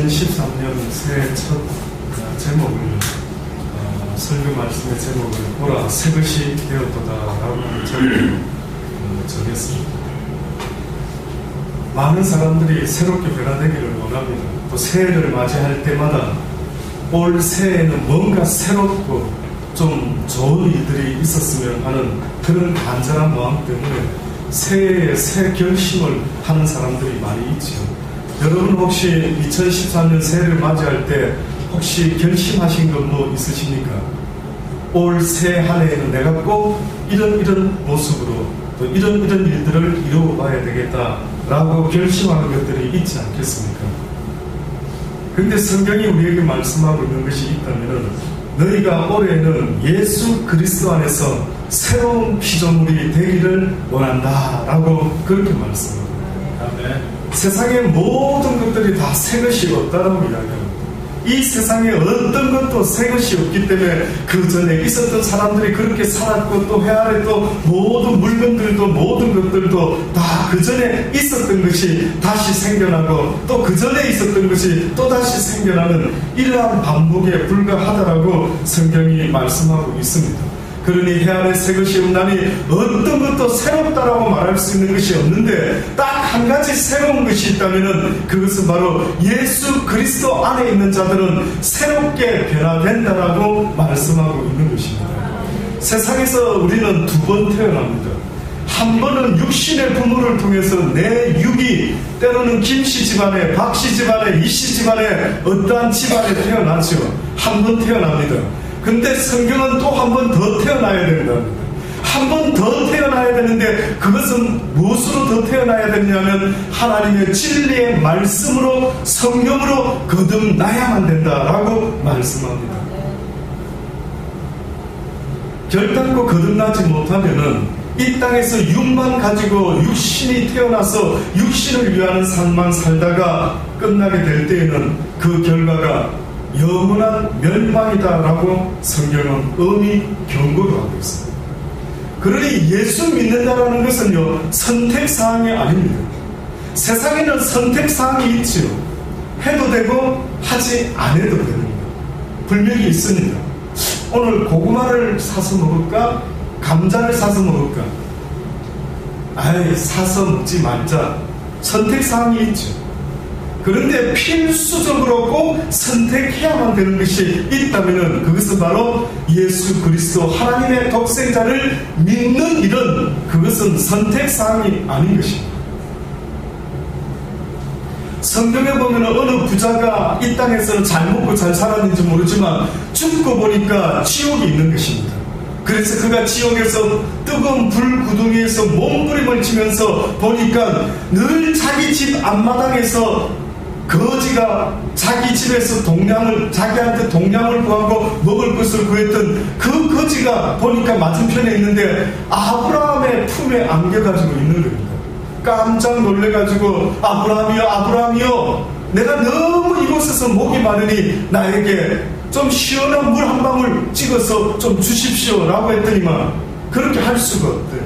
2013년 새해 첫 제목을 설교 말씀의 제목을 보라 새 것이 되었도다라고 정했습니다. 많은 사람들이 새롭게 변화되기를 원합니다. 또 새해를 맞이할 때마다 올 새해에는 뭔가 새롭고 좀 좋은 일들이 있었으면 하는 그런 간절한 마음 때문에 새해에 새 결심을 하는 사람들이 많이 있죠. 여러분 혹시 2013년 새해를 맞이할 때 혹시 결심하신 것 뭐 있으십니까? 올 새 한 해에는 내가 꼭 이런 모습으로 또 이런 일들을 이루어봐야 되겠다라고 결심하는 것들이 있지 않겠습니까? 그런데 성경이 우리에게 말씀하고 있는 것이 있다면 너희가 올해는 예수 그리스도 안에서 새로운 피조물이 되기를 원한다라고 그렇게 말씀합니다. 세상의 모든 것들이 다 새 것이 없다라고 이야기합니다. 이 세상에 어떤 것도 새 것이 없기 때문에 그 전에 있었던 사람들이 그렇게 살았고 또 해아래 또 모든 물건들도 모든 것들도 다 그 전에 있었던 것이 다시 생겨나고 또 그 전에 있었던 것이 또 다시 생겨나는 이러한 반복에 불과하다라고 성경이 말씀하고 있습니다. 그러니 해아래 새 것이 없나니 어떤 것도 새롭다라고 말할 수 있는 것이 없는데 딱 한 가지 새로운 것이 있다면 그것은 바로 예수 그리스도 안에 있는 자들은 새롭게 변화된다라고 말씀하고 있는 것입니다. 세상에서 우리는 두 번 태어납니다. 한 번은 육신의 부모를 통해서 내 육이 때로는 김씨 집안에 박씨 집안에 이씨 집안에 어떠한 집안에 태어나죠. 한 번 태어납니다. 근데 성경은 또 한 번 더 태어나야 된답니다. 한 번 더 태어나야 되는데 그것은 무엇으로 더 태어나야 되냐면 하나님의 진리의 말씀으로 성령으로 거듭나야만 된다라고 말씀합니다. 결단코 거듭나지 못하면은 이 땅에서 육만 가지고 육신이 태어나서 육신을 위하는 삶만 살다가 끝나게 될 때에는 그 결과가 영원한 멸망이다라고 성경은 엄히 경고를 하고 있습니다. 그러니 예수 믿는다라는 것은요 선택사항이 아닙니다. 세상에는 선택사항이 있지요. 해도 되고 하지 안 해도 됩니다. 분명히 있습니다. 오늘 고구마를 사서 먹을까? 감자를 사서 먹을까? 아이 사서 먹지 말자. 선택사항이 있죠. 그런데 필수적으로 꼭 선택해야만 되는 것이 있다면 그것은 바로 예수 그리스도 하나님의 독생자를 믿는 일은 그것은 선택사항이 아닌 것입니다. 성경에 보면 어느 부자가 이 땅에서는 잘 먹고 잘 살았는지 모르지만 죽고 보니까 지옥이 있는 것입니다. 그래서 그가 지옥에서 뜨거운 불 구덩이에서 몸부림을 치면서 보니까 늘 자기 집 앞마당에서 거지가 자기 집에서 자기한테 동량을 구하고 먹을 것을 구했던 그 거지가 보니까 맞은편에 있는데 아브라함의 품에 안겨가지고 있는 겁니다. 깜짝 놀래가지고 아브라함이여 내가 너무 이곳에서 목이 마르니 나에게 좀 시원한 물 한 방울 찍어서 좀 주십시오 라고 했더니만 그렇게 할 수가 없대.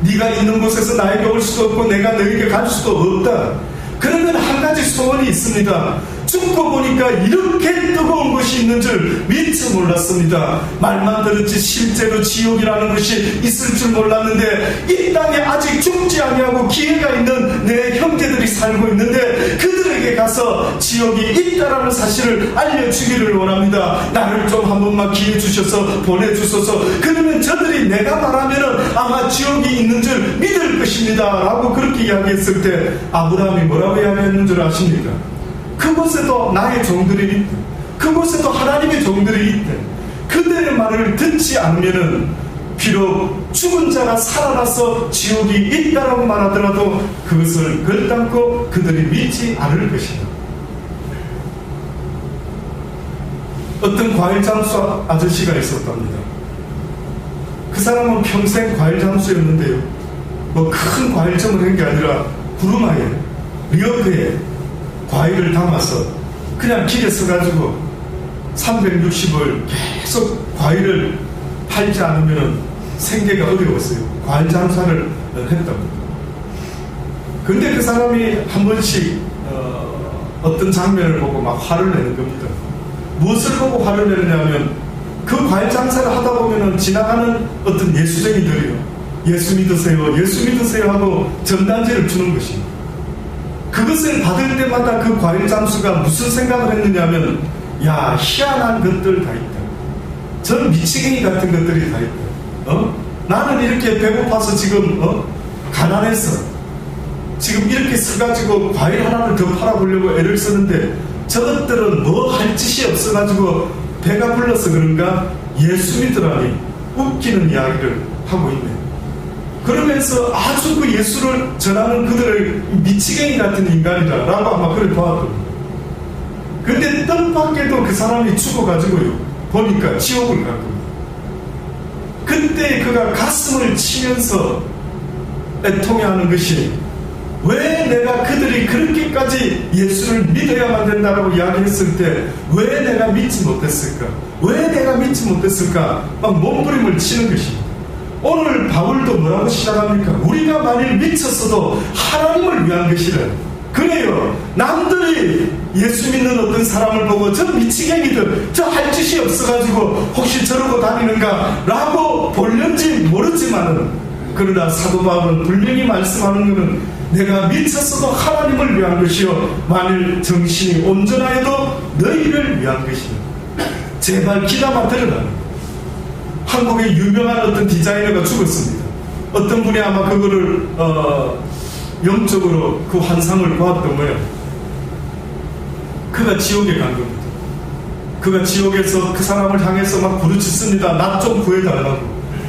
네가 있는 곳에서 나에게 올 수도 없고 내가 너에게 갈 수도 없다. 그러면 한 가지 소원이 있습니다. 죽고 보니까 이렇게 뜨거운 것이 있는 줄 미처 몰랐습니다. 말만 들었지 실제로 지옥이라는 것이 있을 줄 몰랐는데 이 땅에 아직 죽지 아니하고 기회가 있는 내 형제들이 살고 있는데 그들에게 가서 지옥이 있다라는 사실을 알려주기를 원합니다. 나를 좀 한 번만 기회 주셔서 보내주소서. 그러면 저들이 내가 말하면 아마 지옥이 있는 줄 믿을 것입니다 라고 그렇게 이야기했을 때 아브라함이 뭐라고 이야기했는 줄 아십니까? 그곳에도 나의 종들이 있대. 그곳에도 하나님의 종들이 있대. 그들의 말을 듣지 않으면은 비록 죽은 자가 살아나서 지옥이 있다라고 말하더라도 그것을 결단코 그들이 믿지 않을 것이다. 어떤 과일 장수 아저씨가 있었답니다. 그 사람은 평생 과일 장수였는데요. 뭐 큰 과일점을 한 게 아니라 구루마에 리어크에 과일을 담아서 그냥 길에 서가지고 360을 계속 과일을 팔지 않으면 생계가 어려웠어요. 과일 장사를 했답니다. 근데 그 사람이 한 번씩 어떤 장면을 보고 막 화를 내는 겁니다. 무엇을 보고 화를 내느냐면 그 과일 장사를 하다 보면은 지나가는 어떤 예수쟁이들이요, 예수 믿으세요, 예수 믿으세요 하고 전단지를 주는 것입니다. 그것을 받을 때마다 그 과일 장수가 무슨 생각을 했느냐면, 야, 희한한 것들 다 있다. 전 미치겠이 같은 것들이 다 있다. 나는 이렇게 배고파서 지금 가난해서 지금 이렇게 써가지고 과일 하나를 더 팔아보려고 애를 쓰는데 저것들은 뭐 할 짓이 없어가지고 배가 불러서 그런가 예수 믿으라니 웃기는 이야기를 하고 있네. 그러면서 아주 그 예수를 전하는 그들을 미치겠이 같은 인간이다 라고 아마 그를 보았거든요. 근데 뜻밖에도 그 사람이 죽어가지고요, 보니까 지옥을 갈 겁니다. 그때 그가 가슴을 치면서 애통해하는 것이, 왜 내가 그들이 그렇게까지 예수를 믿어야만 된다라고 이야기했을 때 왜 내가 믿지 못했을까? 왜 내가 믿지 못했을까? 막 몸부림을 치는 것입니다. 오늘 바울도 뭐라고 시작합니까? 우리가 만일 미쳤어도 하나님을 위한 것이래. 그래요. 남들이 예수 믿는 어떤 사람을 보고 저 미치겠이들, 저 할 짓이 없어가지고 혹시 저러고 다니는가 라고 볼는지 모르지만은, 그러나 사도 바울은 분명히 말씀하는 것은 내가 미쳤어도 하나님을 위한 것이요 만일 정신이 온전하여도 너희를 위한 것이요. 제발 귀담아 들으라. 한국의 유명한 어떤 디자이너가 죽었습니다. 어떤 분이 아마 그거를 영적으로 그 환상을 보았던 거예요. 그가 지옥에 간 겁니다. 그가 지옥에서 그 사람을 향해서 막 부르짖습니다. 나 좀 구해달라고,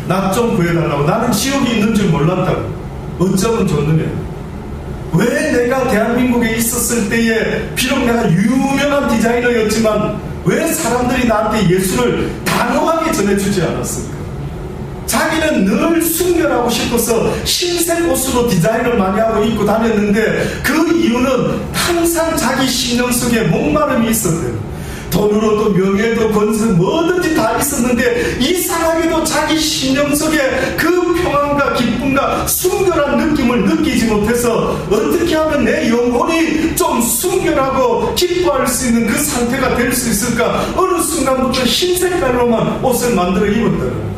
나 좀 구해달라고. 나는 지옥이 있는 줄 몰랐다고. 어쩌면 좋느냐. 왜 내가 대한민국에 있었을 때에 비록 내가 유명한 디자이너였지만 왜 사람들이 나한테 예수를 단호하게 전해주지 않았을까? 자기는 늘 순결하고 싶어서 흰색 옷으로 디자인을 많이 하고 입고 다녔는데 그 이유는 항상 자기 심령 속에 목마름이 있었대요. 돈으로도 명예도 권세 뭐든지 다 있었는데 이상하게도 자기 심령 속에 그 평안과 기쁨과 순결한 느낌을 느끼지 못해서 어떻게 하면 내 영혼이 좀 순결하고 기뻐할 수 있는 그 상태가 될 수 있을까? 어느 순간부터 흰 색깔로만 옷을 만들어 입었더라.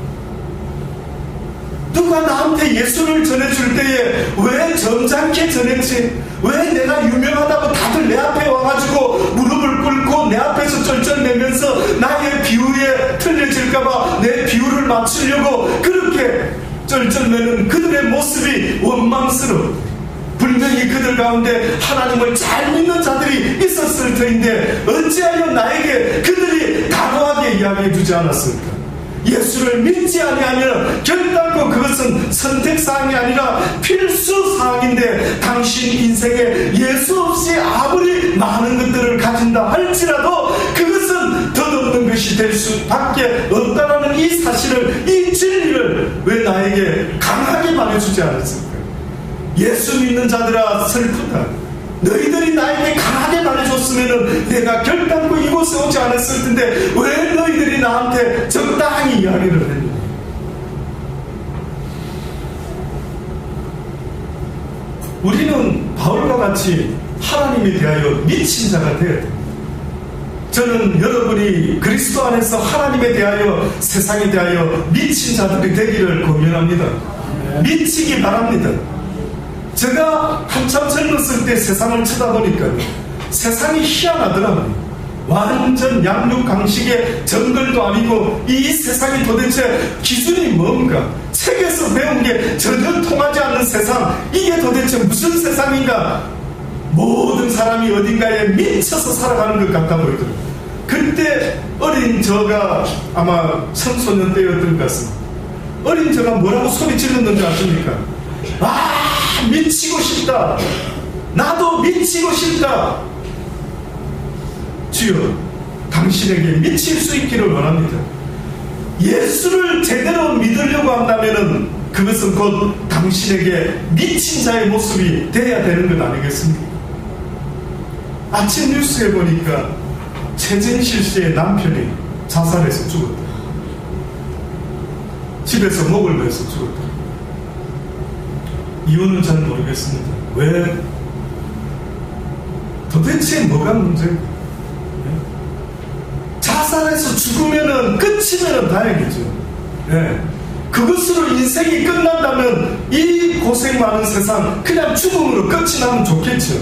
누가 나한테 예수를 전해줄 때에 왜 점잖게 전했지? 왜 내가 유명하다고 다들 내 앞에 와가지고 무릎을 꿇고 내 앞에서 쩔쩔매면서 나의 비유에 틀려질까봐 내 비유를 맞추려고 그렇게 쩔쩔매는 그들의 모습이 원망스러워. 분명히 그들 가운데 하나님을 잘 믿는 자들이 있었을 터인데 어찌하여 나에게 그들이 단호하게 이야기해 주지 않았을까? 예수를 믿지 아니하면 결단코 그것은 선택사항이 아니라 필수사항인데 당신 인생에 예수 없이 아무리 많은 것들을 가진다 할지라도 그것은 덧없는 것이 될 수밖에 없다라는 이 사실을, 이 진리를 왜 나에게 강하게 말해주지 않았을까? 예수 믿는 자들아 슬프다. 너희들이 나에게 강하게 말해줬으면 내가 결단코 이곳에 오지 않았을 텐데 왜 너희들이 나한테 적당히 이야기를 했냐. 우리는 바울과 같이 하나님에 대하여 미친 자가 되어야 됩니다. 저는 여러분이 그리스도 안에서 하나님에 대하여, 세상에 대하여 미친 자들이 되기를 권면합니다. 미치기 바랍니다. 제가 한참 젊었을 때 세상을 쳐다보니까 세상이 희한하더라고요. 완전 양육강식의 정글도 아니고 이 세상이 도대체 기준이 뭔가, 책에서 배운 게 전혀 통하지 않는 세상, 이게 도대체 무슨 세상인가. 모든 사람이 어딘가에 미쳐서 살아가는 것 같아 보이더라고요. 그때 어린 저가 아마 청소년 때였던 것 같습니다. 어린 저가 뭐라고 소리 질렀는지 아십니까? 미치고 싶다. 나도 미치고 싶다. 주여, 당신에게 미칠 수 있기를 원합니다. 예수를 제대로 믿으려고 한다면 그것은 곧 당신에게 미친 자의 모습이 되어야 되는 것 아니겠습니까? 아침 뉴스에 보니까 최진실 씨의 남편이 자살해서 죽었다. 집에서 목을 매서 죽었다. 이유는 잘 모르겠습니다. 왜 도대체 뭐가 문제고? 자살해서 죽으면은 끝이면은 다행이죠. 예. 그것으로 인생이 끝난다면 이 고생 많은 세상 그냥 죽음으로 끝이 나면 좋겠죠.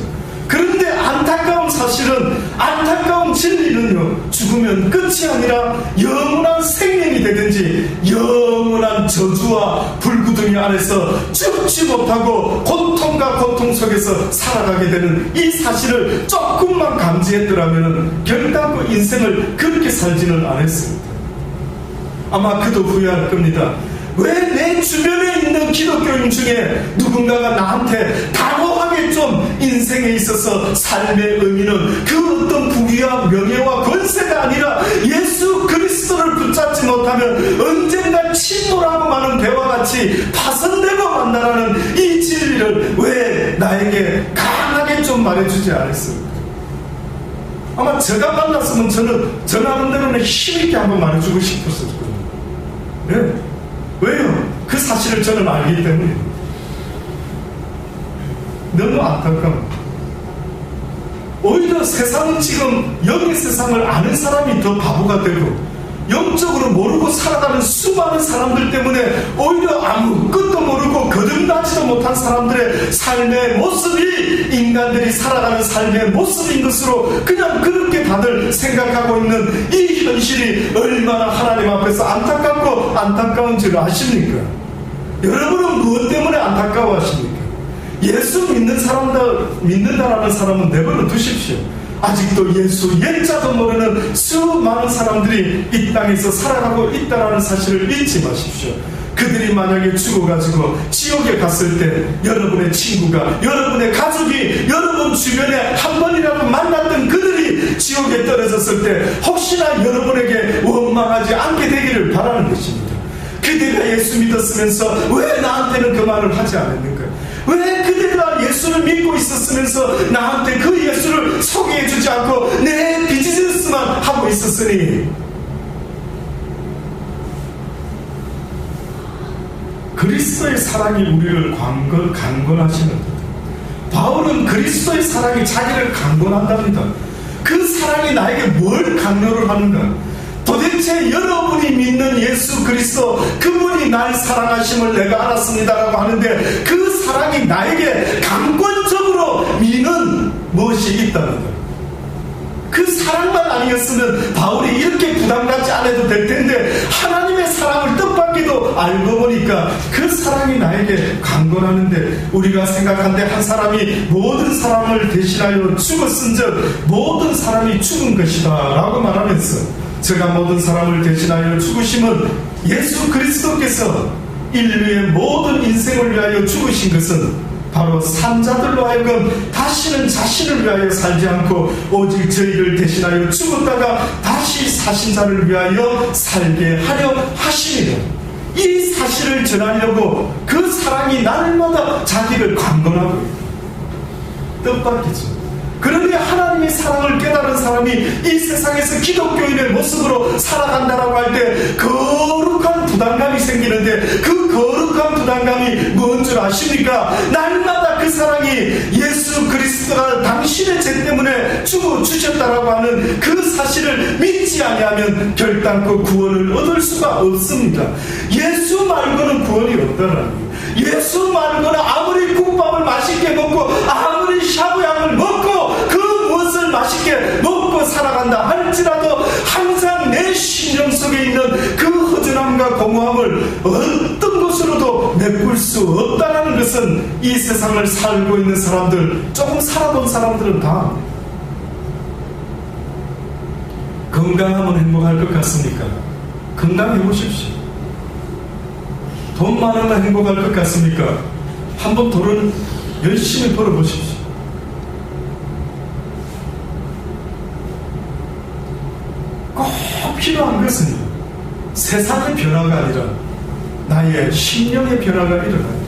그런데 안타까운 사실은, 안타까운 진리는요, 죽으면 끝이 아니라 영원한 생명이 되든지 영원한 저주와 불구덩이 안에서 죽지 못하고 고통과 고통 속에서 살아가게 되는 이 사실을 조금만 감지했더라면 결단코 인생을 그렇게 살지는 않았습니다. 아마 그도 후회할 겁니다. 왜 내 주변에 있는 기독교인 중에 누군가가 나한테 단호하게 좀 인생에 있어서 삶의 의미는 그 어떤 부귀와 명예와 권세가 아니라 예수 그리스도를 붙잡지 못하면 언젠가 침몰하고 마는 배와 같이 파손되고 만다라는 이 진리를 왜 나에게 강하게 좀 말해주지 않았습니까? 아마 제가 만났으면 저는 저 나름대로는 힘있게 한번 말해주고 싶었었거든요. 네. 왜요? 그 사실을 저는 알기 때문에. 너무 안타까워. 오히려 세상은 지금 영의 세상을 아는 사람이 더 바보가 되고 영적으로 모르고 살아가는 수많은 사람들 때문에 오히려 아무것도 모르고 거듭나지도 못한 사람들의 삶의 모습이 인간들이 살아가는 삶의 모습인 것으로 그냥 그렇게 다들 생각하고 있는 이 현실이 얼마나 하나님 앞에서 안타깝고 안타까운 줄 아십니까? 여러분은 무엇 때문에 안타까워하십니까? 예수 믿는 사람들, 믿는다라는 사람은 내버려 두십시오. 아직도 예수 옛자도 모르는 수많은 사람들이 이 땅에서 살아가고 있다는 사실을 잊지 마십시오. 그들이 만약에 죽어가지고 지옥에 갔을 때 여러분의 친구가, 여러분의 가족이, 여러분 주변에 한 번이라도 만났던 그들이 지옥에 떨어졌을 때 혹시나 여러분에게 원망하지 않게 되기를 바라는 것입니다. 그대가 예수 믿었으면서 왜 나한테는 그 말을 하지 않았는가? 왜 그대가 예수를 믿고 있었으면서 나한테 그 예수를 소개해주지 않고 내 비즈니스만 하고 있었으니? 그리스도의 사랑이 우리를 강권하시는 것. 바울은 그리스도의 사랑이 자기를 강권한답니다. 그 사랑이 나에게 뭘 강요를 하는가? 도대체 여러분이 믿는 예수 그리스도 그분이 날 사랑하심을 내가 알았습니다라고 하는데 그 사랑이 나에게 강권적으로 미는 무엇이 있다는 거예요. 그 사랑만 아니었으면 바울이 이렇게 부담 갖지 않아도 될 텐데 하나님의 사랑을 뜻밖에도 알고 보니까 그 사랑이 나에게 강권하는데 우리가 생각한데 한 사람이 모든 사람을 대신하여 죽었은즉 모든 사람이 죽은 것이다 라고 말하면서 제가 모든 사람을 대신하여 죽으심은 예수 그리스도께서 인류의 모든 인생을 위하여 죽으신 것은 바로 산자들로 하여금 다시는 자신을 위하여 살지 않고 오직 저희를 대신하여 죽었다가 다시 사신 자를 위하여 살게 하려 하심이라. 이 사실을 전하려고 그 사랑이 날마다 자기를 강권하고 있다. 뜻밖이죠. 그런데 하나님의 사랑을 깨달은 사람이 이 세상에서 기독교인의 모습으로 살아간다라고 할 때 거룩한 부담감이 생기는데 그 거룩한 부담감이 뭔 줄 아십니까? 날마다 그 사랑이 예수 그리스도가 당신의 죄 때문에 죽어주셨다라고 하는 그 사실을 믿지 아니하면 결단코 구원을 얻을 수가 없습니다. 예수 말고는 구원이 없다라는 거예요. 예수 말고는 아무리 국밥을 맛있게 먹고 아무리 샤브양을 먹고 그 무엇을 맛있게 먹고 살아간다 할지라도 항상 내 심령 속에 있는 그 허전함과 공허함을 어떤 것으로도 메꿀 수 없다는 것은 이 세상을 살고 있는 사람들, 조금 살아본 사람들은 다 압니다. 건강하면 행복할 것 같습니까? 건강해 보십시오. 돈 많으면 행복할 것 같습니까? 한번 돈을 열심히 벌어보십시오. 꼭 필요한 것은 세상의 변화가 아니라 나의 심령의 변화가 일어나요.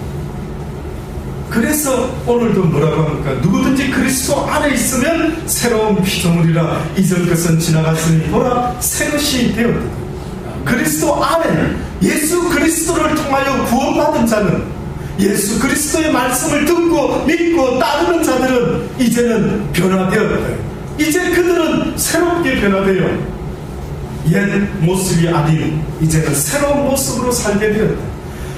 그래서 오늘도 뭐라고 합니까? 누구든지 그리스도 안에 있으면 새로운 피조물이라 이전 것은 지나갔으니 보라 새 것이 되었다. 그리스도 안에 예수 그리스도를 통하여 구원받은 자는 예수 그리스도의 말씀을 듣고 믿고 따르는 자들은 이제는 변화되었다. 이제 그들은 새롭게 변화되어 옛 모습이 아닌 이제는 새로운 모습으로 살게 되었다.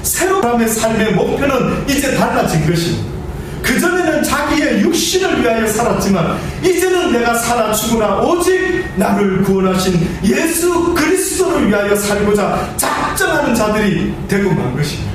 새로운 사람의 삶의 목표는 이제 달라진 것입니다. 그전에는 자기의 육신을 위하여 살았지만 이제는 내가 살아 죽으나 오직 나를 구원하신 예수 그리스도를 위하여 살고자 작정하는 자들이 되고 만 것입니다.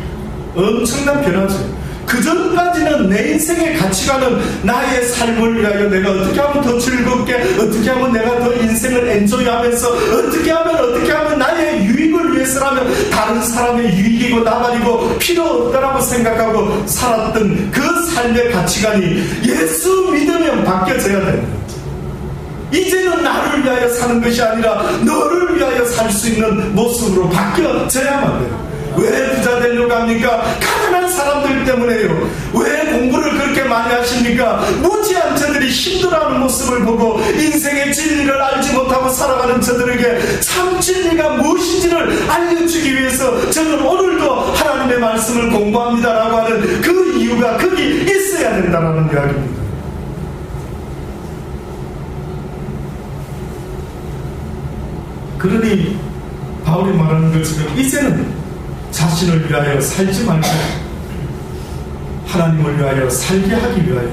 엄청난 변화죠. 그전까지는 내 인생의 가치관은 나의 삶을 위하여 내가 어떻게 하면 더 즐겁게, 어떻게 하면 내가 더 인생을 엔조이하면서 어떻게 하면 나의 유익을 위해서라면 다른 사람의 유익이고 나발이고 필요 없다라고 생각하고 살았던 그 삶의 가치관이 예수 믿으면 바뀌어져야 됩니다. 이제는 나를 위하여 사는 것이 아니라 너를 위하여 살 수 있는 모습으로 바뀌어져야만 돼요. 왜 부자 되려고 합니까? 가난한 사람들 때문에요. 왜 공부를 그렇게 많이 하십니까? 무지한 저들이 힘들어하는 모습을 보고 인생의 진리를 알지 못하고 살아가는 저들에게 참 진리가 무엇인지를 알려주기 위해서 저는 오늘도 하나님의 말씀을 공부합니다라고 하는 그 이유가 거기 있어야 된다는 이야기입니다. 그러니 바울이 말하는 것처럼 이제는 자신을 위하여 살지 말고 하나님을 위하여 살게 하기 위하여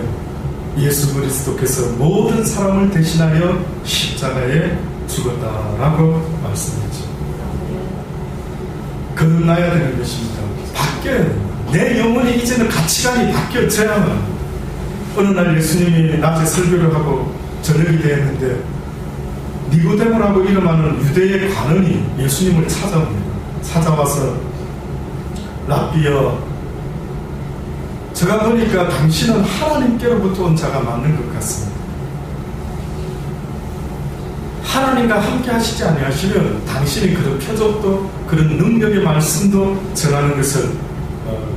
예수 그리스도께서 모든 사람을 대신하여 십자가에 죽었다라고 말씀하죠. 거듭나야 되는 것입니다. 바뀌어야 됩니다. 내 영혼이 이제는 가치관이 바뀌어져야만. 어느 날 예수님이 낮에 설교를 하고 저녁이 되었는데 니고데모라고 이름하는 유대의 관원이 예수님을 찾아옵니다. 찾아와서 랍비여, 제가 보니까 당신은 하나님께로부터 온 자가 맞는 것 같습니다. 하나님과 함께 하시지 아니하시면 당신이 그런 표적도 그런 능력의 말씀도 전하는 것을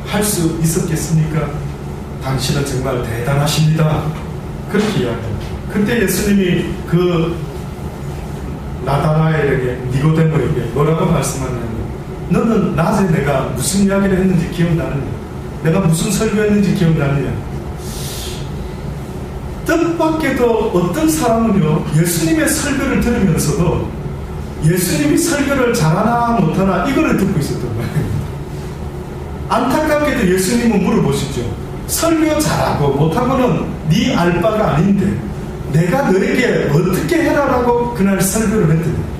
할 수 있었겠습니까? 당신은 정말 대단하십니다. 그렇게 이야기합니다. 그때 예수님이 그 나다나엘에게, 니고데모에게 뭐라고 말씀하냐면, 너는 낮에 내가 무슨 이야기를 했는지 기억나느냐? 내가 무슨 설교했는지 기억나느냐? 뜻밖에도 어떤 사람은요, 예수님의 설교를 들으면서도 예수님이 설교를 잘하나 못하나 이거를 듣고 있었던 거예요. 안타깝게도 예수님은 물어보시죠. 설교 잘하고 못하고는 네 알 바가 아닌데 내가 너에게 어떻게 해라라고 그날 설교를 했더니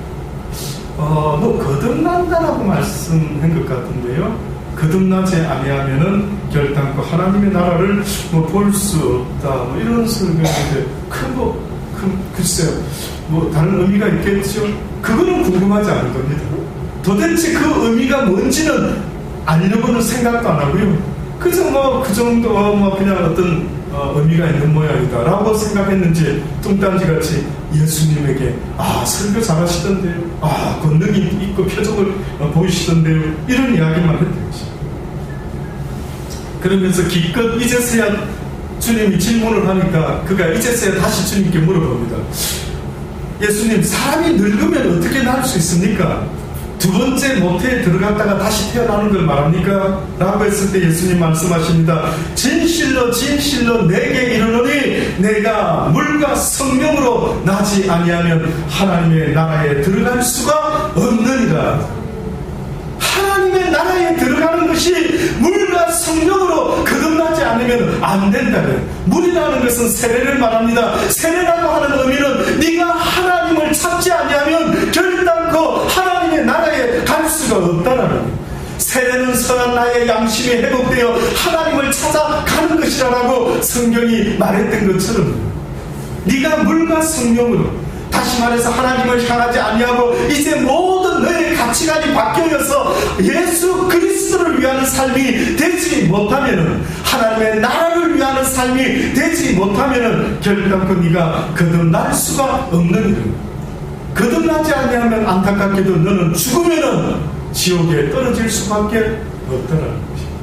너 거듭난다라고 말씀한 것 같은데요. 거듭나지 아니하면은 결단코 하나님의 나라를 볼 수 없다. 이런 설교인데 글쎄요. 다른 의미가 있겠죠. 그거는 궁금하지 않은 겁니다. 도대체 그 의미가 뭔지는 알려고는 생각도 안 하고요. 그저 그 정도 그냥 어떤 의미가 있는 모양이다 라고 생각했는지 뚱딴지같이 예수님에게 설교 잘하시던데요, 권능이 있고 표적을 보이시던데요, 이런 이야기만 했던 것입니다. 그러면서 기껏 이제서야 주님이 질문을 하니까 그가 이제서야 다시 주님께 물어봅니다. 예수님, 사람이 늙으면 어떻게 날 수 있습니까? 두 번째 모태에 들어갔다가 다시 태어나는 걸 말합니까? 라고 했을 때 예수님 말씀하십니다. 진실로 진실로 내게 이르노니 내가 물과 성령으로 나지 아니하면 하나님의 나라에 들어갈 수가 없느니라. 하나님의 나라에 들어가는 것이 물과 성령으로 거듭나지 않으면 안 된다는, 물이라는 것은 세례를 말합니다. 세례라고 하는 의미는 네가 하나님을 찾지 아니하면 결단코 하나님의 나라에 갈 수가 없다는 거예요. 세례는 선한 나의 양심이 회복되어 하나님을 찾아가는 것이라고 성경이 말했던 것처럼 네가 물과 성령으로, 다시 말해서 하나님을 향하지 아니하고 이제 모든 너의 가치관이 바뀌어서 예수 그리스도를 위하는 삶이 되지 못하면은, 하나님의 나라를 위하는 삶이 되지 못하면은 결단코 네가 거듭날 수가 없는 일. 거듭나지 아니하면 안타깝게도 너는 죽으면은 지옥에 떨어질 수밖에 없다라는 것입니다.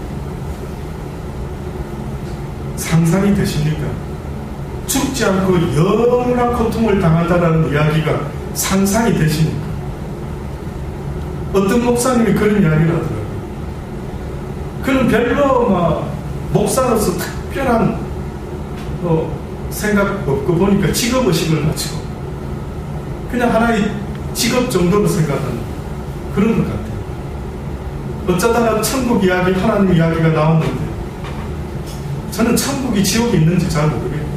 상상이 되십니까? 죽지 않고 영원한 고통을 당한다라는 이야기가 상상이 되십니까? 어떤 목사님이 그런 이야기를 하더라고요. 그는 별로 막 목사로서 특별한 생각 없고 보니까 직업의식을 가지고 그냥 하나의 직업 정도로 생각하는 그런 것 같아요. 어쩌다가 천국 이야기, 하나님 이야기가 나오는데 저는 천국이 지옥이 있는지 잘 모르겠어요.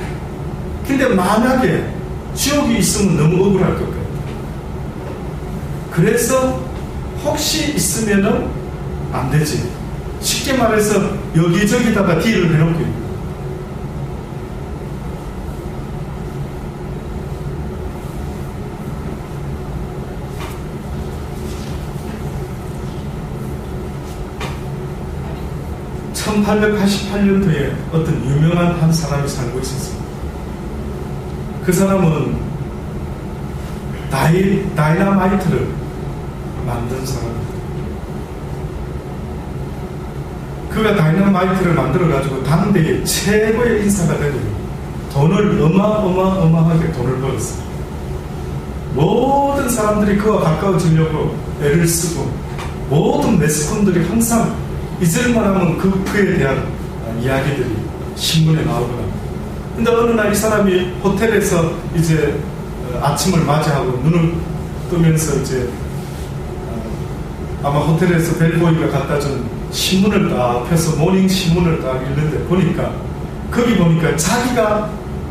근데 만약에 지옥이 있으면 너무 억울할 것 같아요. 그래서 혹시 있으면은 안 되지. 쉽게 말해서 여기저기다가 딜을 해놓고 1888년도에 어떤 유명한 한 사람이 살고 있었습니다. 그 사람은 다이나마이트를 만든 사람입니다. 그가 다이나마이트를 만들어가지고 당대의 최고의 인사가 되고 돈을 어마어마하게 돈을 벌었어요. 모든 사람들이 그와 가까워지려고 애를 쓰고 모든 매스컴들이 항상 잊을만 하면 그에 대한 이야기들이 신문에 나오거나. 근데 어느 날 이 사람이 호텔에서 이제 아침을 맞이하고 눈을 뜨면서 이제 아마 호텔에서 벨보이가 갖다 준 신문을 딱 펴서 모닝 신문을 딱 읽는데 보니까 거기 보니까 자기가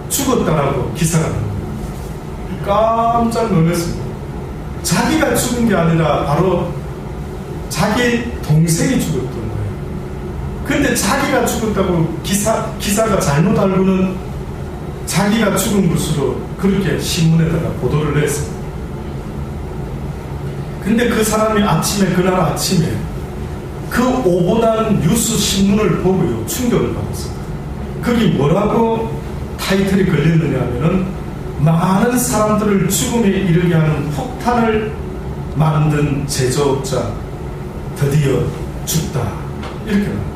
죽었다라고 기사가 나옵니다. 깜짝 놀랐습니다. 자기가 죽은 게 아니라 바로 자기 동생이 죽었던 거예요. 근데 자기가 죽었다고 기사가 잘못 알고는 자기가 죽은 것으로 그렇게 신문에다가 보도를 했어요. 근데 그 사람이 그날 아침에 그 오보단 뉴스 신문을 보고요, 충격을 받았습니다. 거기 뭐라고 타이틀이 걸렸느냐 하면은 많은 사람들을 죽음에 이르게 하는 폭탄을 만든 제조업자 드디어 죽다, 이렇게 나옵니다.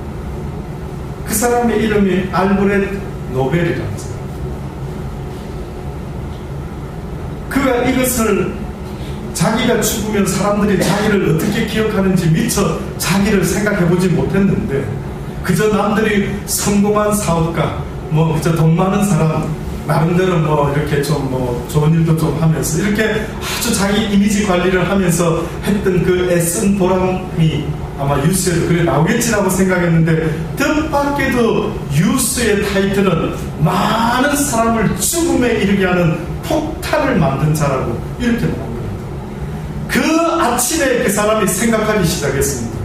그 사람의 이름이 알브레트 노벨이라는 사람. 그가 이것을 자기가 죽으면 사람들이 자기를 어떻게 기억하는지 미처 자기를 생각해보지 못했는데 그저 남들이 성공한 사업가, 그저 돈 많은 사람, 나름대로 이렇게 좀 좋은 일도 좀 하면서 이렇게 아주 자기 이미지 관리를 하면서 했던 그 애쓴 보람이 아마 뉴스에도 그래 나오겠지라고 생각했는데 뜻밖에도 뉴스의 타이틀은 많은 사람을 죽음에 이르게 하는 폭탄을 만든 자라고 이렇게 나온 겁니다. 그 아침에 그 사람이 생각하기 시작했습니다.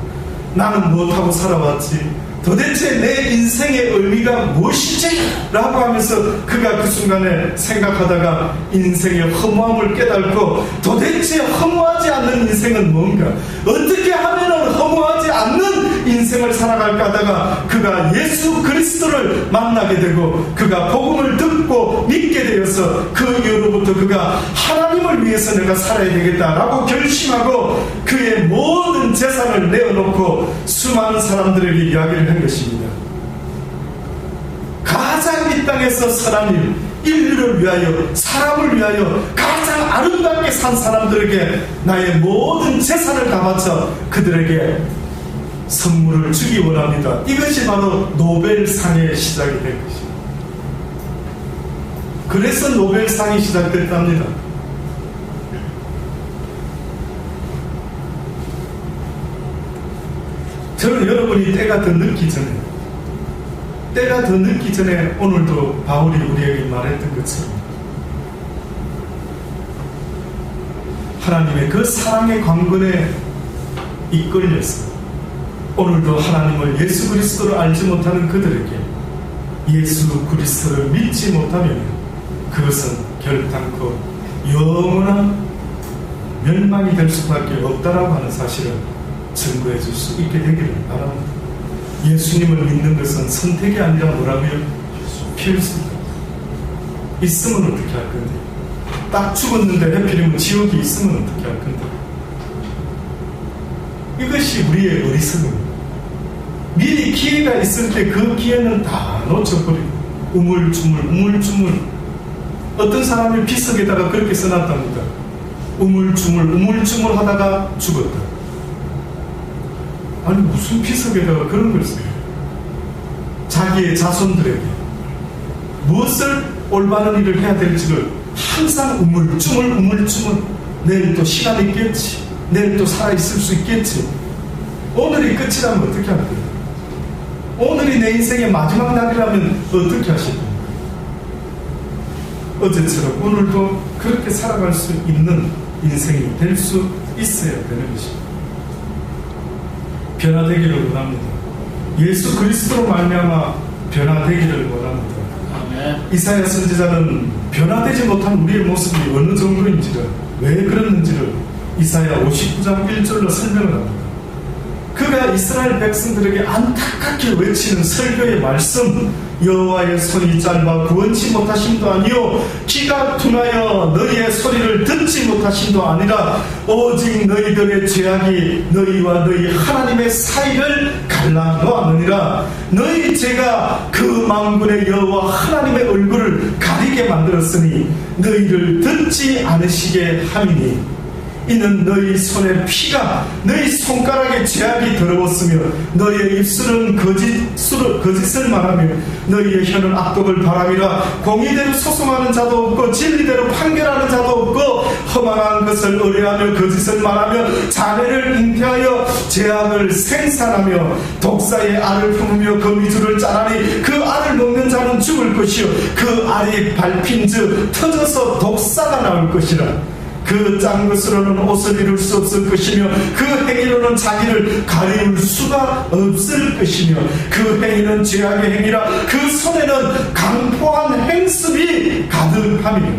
나는 무엇하고 살아왔지? 도대체 내 인생의 의미가 무엇이지? 라고 하면서 그가 그 순간에 생각하다가 인생의 허무함을 깨닫고 도대체 허무하지 않는 인생은 뭔가? 어떻게 하면 허무하지 않는 인생을 살아갈까 하다가 그가 예수 그리스도를 만나게 되고 그가 복음을 듣고 믿게 되어서 그 이후로부터 그가 하나님을 위해서 내가 살아야 되겠다라고 결심하고 그의 모든 재산을 내어놓고 수많은 사람들에게 이야기를 한 것입니다. 가장 이 땅에서 선한 일, 인류를 위하여, 사람을 위하여 가장 아름답게 산 사람들에게 나의 모든 재산을 다 바쳐 그들에게 선물을 주기 원합니다. 이것이 바로 노벨상의 시작이 된 것입니다. 그래서 노벨상이 시작됐답니다. 저는 여러분이 때가 더 늦기 전에 오늘도 바울이 우리에게 말했던 것처럼 하나님의 그 사랑의 광건에 이끌려서 오늘도 하나님을 예수 그리스도를 알지 못하는 그들에게 예수 그리스도를 믿지 못하면 그것은 결단코 영원한 멸망이 될 수밖에 없다라고 하는 사실을 증거해 줄 수 있게 되기를 바랍니다. 예수님을 믿는 것은 선택이 아니라 뭐라고요? 필수다. 있으면 어떻게 할 건데? 딱 죽었는데 해필이면 지옥이 있으면 어떻게 할 건데? 이것이 우리의 어리석음입니다. 미리 기회가 있을 때 그 기회는 다 놓쳐버리고 우물쭈물 어떤 사람이 비석에다가 그렇게 써놨답니다. 우물쭈물 하다가 죽었다. 아니 무슨 비석에다가 그런 걸 써요? 자기의 자손들에게 무엇을 올바른 일을 해야 될지를 항상 우물쭈물 내일 또 시간 있겠지, 내일 또 살아있을 수 있겠지, 오늘이 끝이라면 어떻게 할 거예요? 오늘이 내 인생의 마지막 날이라면 어떻게 하실 겁니까? 어제처럼 오늘도 그렇게 살아갈 수 있는 인생이 될 수 있어야 되는 것입니다. 변화되기를 원합니다. 예수 그리스도로 말미암아 변화되기를 원합니다. 아멘. 이사야 선지자는 변화되지 못한 우리의 모습이 어느 정도인지를, 왜 그랬는지를 이사야 59장 1절로 설명을 합니다. 그가 이스라엘 백성들에게 안타깝게 외치는 설교의 말씀, 여호와의 손이 짧아 구원치 못하심도 아니요 귀가 둔하여 너희의 소리를 듣지 못하심도 아니라 오직 너희들의 죄악이 너희와 너희 하나님의 사이를 갈라놓았느니라. 너희 죄가 그 만군의 여호와 하나님의 얼굴을 가리게 만들었으니 너희를 듣지 않으시게 함이니 이는 너희 손에 피가 너희 손가락에 죄악이 더러웠으며 너희의 입술은 거짓을 말하며 너희의 혀는 악독을 바람이라. 공의대로 소송하는 자도 없고 진리대로 판결하는 자도 없고 허망한 것을 의뢰하며 거짓을 말하며 자네를 잉태하여 죄악을 생산하며 독사의 알을 품으며 거미줄을 짜라니 그 알을 먹는 자는 죽을 것이요 그 알이 밟힌즉 터져서 독사가 나올 것이라. 그 짠 것으로는 옷을 이룰 수 없을 것이며 그 행위로는 자기를 가리울 수가 없을 것이며 그 행위는 죄악의 행위라. 그 손에는 강포한 행습이 가득하며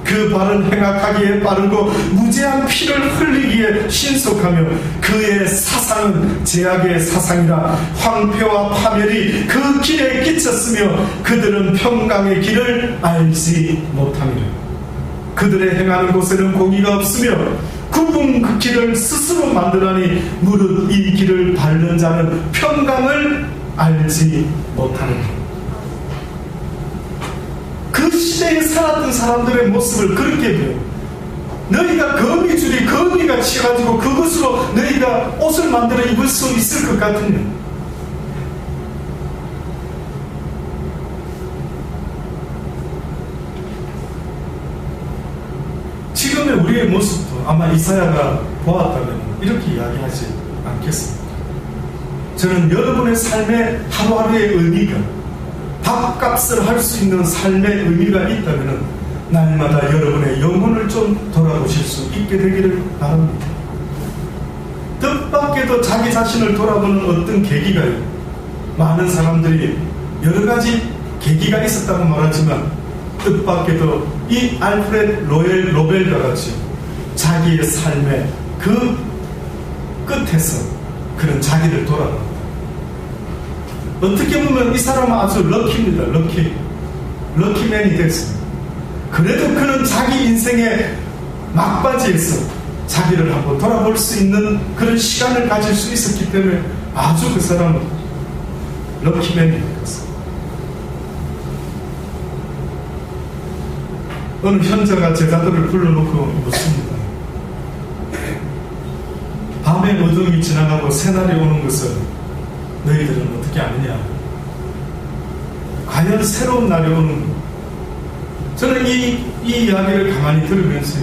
그 발은 행악하기에 빠르고 무죄한 피를 흘리기에 신속하며 그의 사상은 죄악의 사상이라. 황폐와 파멸이 그 길에 끼쳤으며 그들은 평강의 길을 알지 못함이라. 그들의 행하는 곳에는 공의가 없으며 굽은 그 길을 스스로 만드나니 무릇 이 길을 밟는 자는 평강을 알지 못하느니라. 그 시대에 살았던 사람들의 모습을 그렇게 해요. 너희가 거미줄이 거미가 치가지고 그것으로 너희가 옷을 만들어 입을 수 있을 것 같으냐. 지금의 우리의 모습도 아마 이사야가 보았다면 이렇게 이야기하지 않겠습니까? 저는 여러분의 삶의 하루하루의 의미가, 밥값을 할 수 있는 삶의 의미가 있다면 날마다 여러분의 영혼을 좀 돌아보실 수 있게 되기를 바랍니다. 뜻밖에도 자기 자신을 돌아보는 어떤 계기가, 많은 사람들이 여러 가지 계기가 있었다고 말하지만 뜻밖에도 이 알프레드 로벨과 같이 자기의 삶의 그 끝에서 그런 자기를 돌아봅니다. 어떻게 보면 이 사람은 아주 럭키입니다. 럭키맨이 됐습니다. 그래도 그는 자기 인생의 막바지에서 자기를 한번 돌아볼 수 있는 그런 시간을 가질 수 있었기 때문에 아주 그 사람은 럭키맨이 됐습니다. 어느 현자가 제자들을 불러놓고 묻습니다. 밤의 어둠이 지나가고 새날이 오는 것을 너희들은 어떻게 아느냐? 과연 새로운 날이 오는 것? 저는 이 이야기를 가만히 들으면서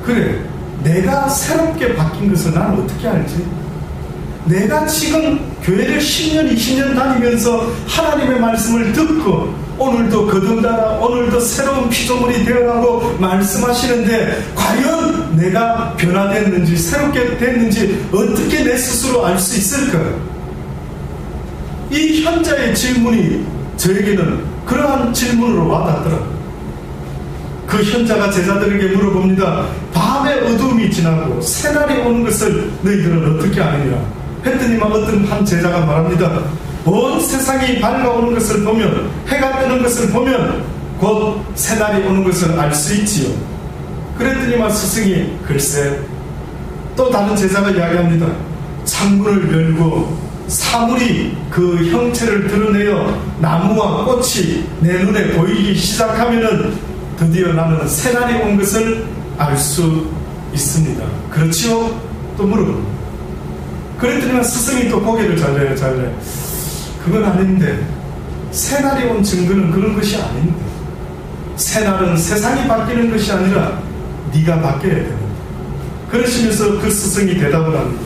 그래, 내가 새롭게 바뀐 것을 나는 어떻게 알지? 내가 지금 교회를 10년, 20년 다니면서 하나님의 말씀을 듣고 오늘도 거듭나라, 오늘도 새로운 피조물이 되어라고 말씀하시는데 과연 내가 변화됐는지 새롭게 됐는지 어떻게 내 스스로 알 수 있을까? 이 현자의 질문이 저에게는 그러한 질문으로 와닿더라고요. 그 현자가 제자들에게 물어봅니다. 밤의 어둠이 지나고 새날이 오는 것을 너희들은 어떻게 아느냐? 했더니만 어떤 한 제자가 말합니다. 온 세상이 밝아오는 것을 보면, 해가 뜨는 것을 보면 곧 새날이 오는 것을 알 수 있지요. 그랬더니만 스승이 글쎄, 또 다른 제자가 이야기합니다. 창문을 열고 사물이 그 형체를 드러내어 나무와 꽃이 내 눈에 보이기 시작하면은 드디어 나는 새날이 온 것을 알 수 있습니다. 그렇지요? 또 물어봅니다. 그랬더니 스승이 또 고개를 잘래. 그건 아닌데, 새날이 온 증거는 그런 것이 아닌데, 새날은 세상이 바뀌는 것이 아니라 네가 바뀌어야 됩니다. 그러시면서 그 스승이 대답을 합니다.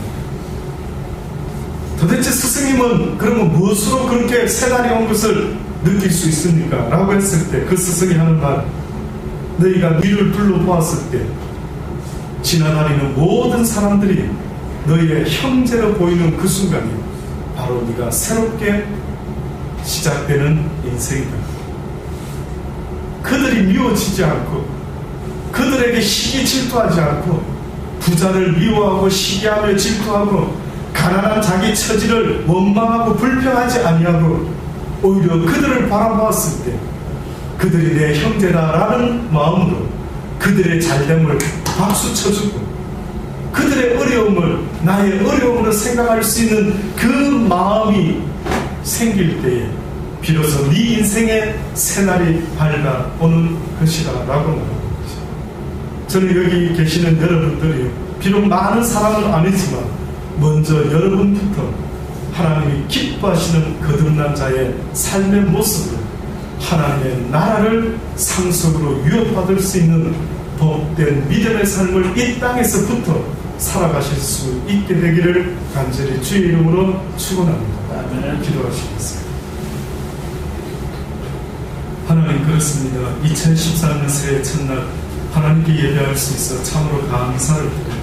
도대체 스승님은 그러면 무엇으로 그렇게 새날이 온 것을 느낄 수 있습니까? 라고 했을 때 그 스승이 하는 말, 너희가 위를 둘러보았을 때 지나다니는 모든 사람들이 너희의 형제로 보이는 그 순간이 바로 네가 새롭게 시작되는 인생이다. 그들이 미워지지 않고 그들에게 시기 질투하지 않고 부자를 미워하고 시기하며 질투하고 가난한 자기 처지를 원망하고 불평하지 아니하고 오히려 그들을 바라보았을 때 그들이 내 형제다라는 마음으로 그들의 잘됨을 박수 쳐주고 그들의 어려움을 나의 어려움으로 생각할 수 있는 그 마음이 생길 때에 비로소 네 인생의 새날이 밝아오는 것이다 라고 말합니다. 저는 여기 계시는 여러분들이 비록 많은 사람은 아니지만 먼저 여러분부터 하나님이 기뻐하시는 거듭난 자의 삶의 모습을 하나님의 나라를 상속으로 유업받을 수 있는 복된 믿음의 삶을 이 땅에서부터 살아가실 수 있게 되기를 간절히 주의 이름으로 축원합니다. 기도하시겠습니다. 하나님, 그렇습니다. 2014년 새해 첫날 하나님께 예배할 수 있어 참으로 감사를 드립니다.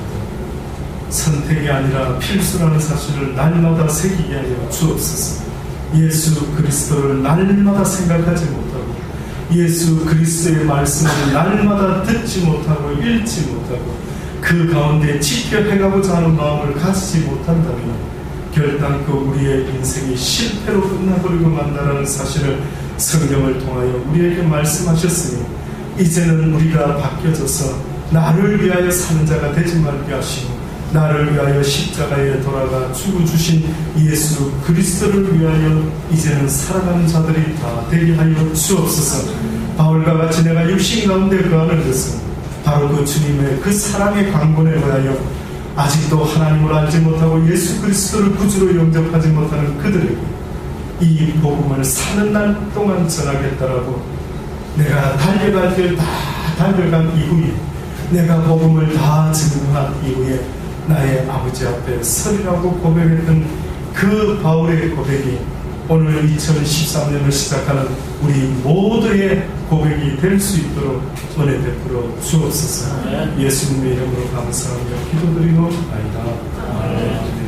선택이 아니라 필수라는 사실을 날마다 새기게 하여 주옵소서. 예수 그리스도를 날마다 생각하지 못하고 예수 그리스도의 말씀을 날마다 듣지 못하고 읽지 못하고 그 가운데 지켜 해가고자 하는 마음을 가지지 못한다면 결단코 우리의 인생이 실패로 끝나버리고 만다라는 사실을 성경을 통하여 우리에게 말씀하셨으니 이제는 우리가 바뀌어져서 나를 위하여 사는 자가 되지 말게 하시고 나를 위하여 십자가에 돌아가 죽어주신 예수 그리스도를 위하여 이제는 살아가는 자들이 다 되게 하여 주옵소서. 바울과 같이 내가 육신 가운데 거하는 것은 바로 그 주님의 그 사랑의 강권에 의하여 아직도 하나님을 알지 못하고 예수 그리스도를 구주로 영접하지 못하는 그들에게 이 복음을 사는 날 동안 전하겠다라고 내가 달려갈 길 다 달려간 이후에 내가 복음을 다 증거한 이후에 나의 아버지 앞에 서리라고 고백했던 그 바울의 고백이 오늘 2013년을 시작하는 우리 모두의 고백이 될 수 있도록 은혜 베풀어 주옵소서. 예수님의 이름으로 감사하며 기도드리고 아이다.